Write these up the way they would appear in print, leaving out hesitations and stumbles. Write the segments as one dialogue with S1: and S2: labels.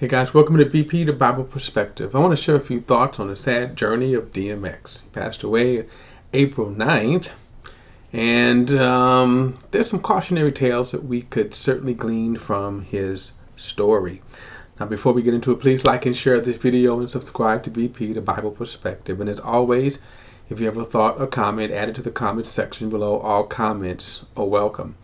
S1: Hey guys, welcome to BP, the Bible Perspective. I want to share a few thoughts on the sad journey of DMX. He passed away April 9th, and there's some cautionary tales that we could certainly glean from his story. Now, before we get into it, please like and share this video and subscribe to BP, the Bible Perspective. And as always, if you have a thought or comment, add it to the comments section below. All comments are welcome.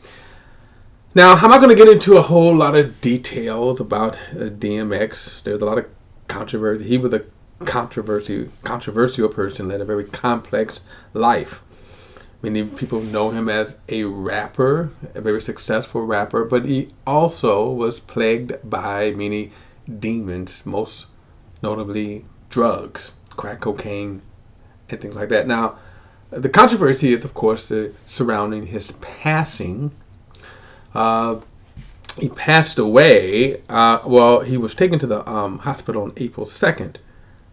S1: Now, I'm not going to get into a whole lot of details about DMX. There's a lot of controversy. He was a controversial person, led a very complex life. Many people know him as a rapper, a very successful rapper, but he also was plagued by many demons, most notably drugs, crack cocaine, and things like that. Now, the controversy is, of course, surrounding his passing. He passed away. He was taken to the hospital on April 2nd,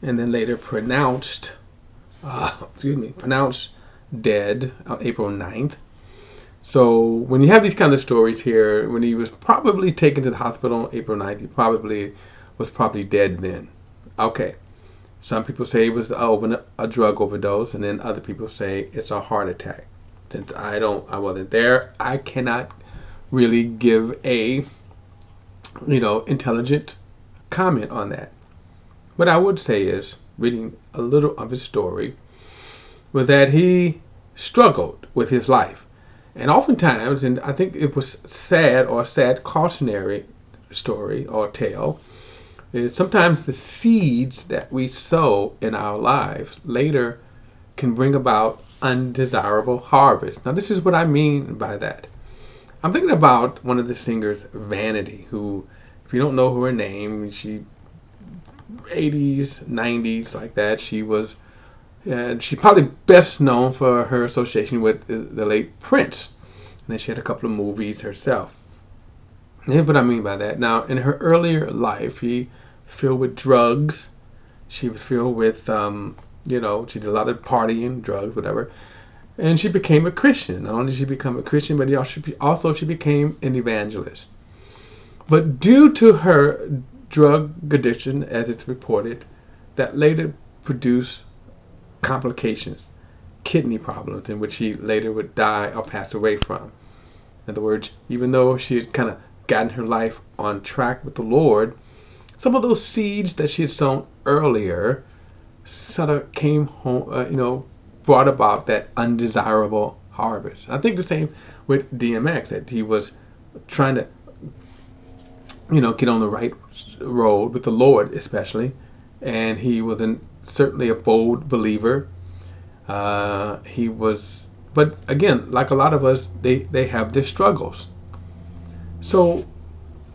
S1: and then later pronounced dead on April 9th. So when you have these kind of stories here, when he was probably taken to the hospital on April 9th, he was probably dead then. Okay. Some people say it was a drug overdose, and then other people say it's a heart attack. Since I wasn't there, I cannot really give a intelligent comment on that. What I would say is, reading a little of his story, was that he struggled with his life, and oftentimes, and I think it was sad cautionary story or tale, is sometimes the seeds that we sow in our lives later can bring about undesirable harvest. Now, this is what I mean by that. I'm thinking about one of the singers, Vanity, who, if you don't know her name, she 80s, 90s, like that. She's probably best known for her association with the late Prince. And then she had a couple of movies herself. Here's what I mean by that. Now, in her earlier life, she filled with drugs. She was filled with, she did a lot of partying, drugs, whatever. And she became a Christian. Not only did she become a Christian, but she became an evangelist. But due to her drug addiction, as it's reported, that later produced complications, kidney problems, in which she later would die or pass away from. In other words, even though she had kind of gotten her life on track with the Lord, some of those seeds that she had sown earlier sort of came home, brought about that undesirable harvest. I think the same with DMX, that he was trying to, get on the right road with the Lord, especially, and he was certainly a bold believer. But again, like a lot of us, they have their struggles. So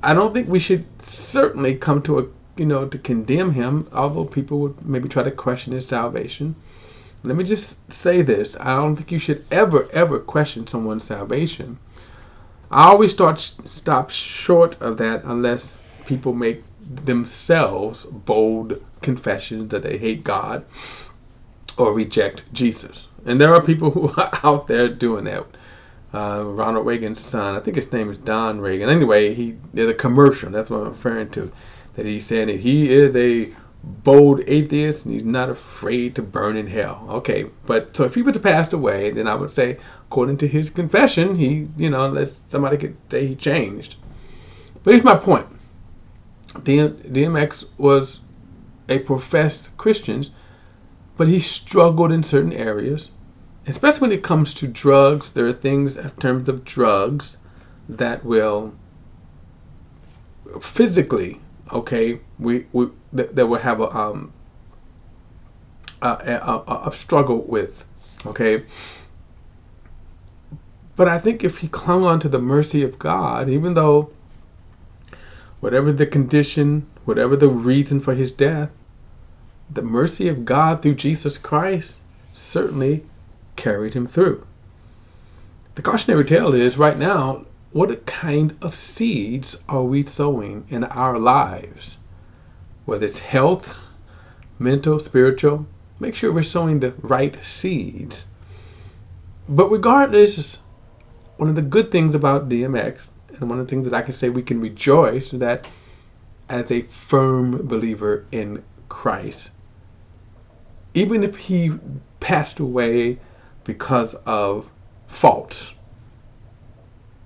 S1: I don't think we should certainly come to to condemn him, although people would maybe try to question his salvation. Let me just say this. I don't think you should ever question someone's salvation. I always stop short of that unless people make themselves bold confessions that they hate God or reject Jesus. And there are people who are out there doing that. Ronald Reagan's son, I think his name is Don Reagan. Anyway, there's a commercial, that's what I'm referring to, that he's saying that he is a bold atheist and he's not afraid to burn in hell. Okay, but so if he was to pass away, then I would say, according to his confession, unless somebody could say he changed. But here's my point. DMX was a professed Christian, but he struggled in certain areas, especially when it comes to drugs. There are things in terms of drugs that will physically, that will have a struggle with, okay. But I think if he clung on to the mercy of God, even though whatever the condition, whatever the reason for his death, the mercy of God through Jesus Christ certainly carried him through. The cautionary tale is, right now, what kind of seeds are we sowing in our lives? Whether it's health, mental, spiritual, make sure we're sowing the right seeds. But regardless, one of the good things about DMX, and one of the things that I can say we can rejoice, that as a firm believer in Christ. Even if he passed away because of faults,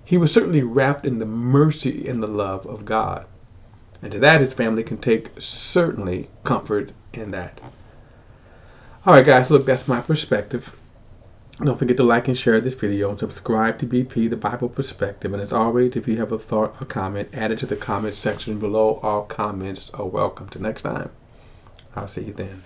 S1: he was certainly wrapped in the mercy and the love of God. And to that, his family can take certainly comfort in that. All right, guys, look, that's my perspective. Don't forget to like and share this video and subscribe to BP, the Bible Perspective. And as always, if you have a thought or comment, add it to the comment section below. All comments are welcome. Till next time, I'll see you then.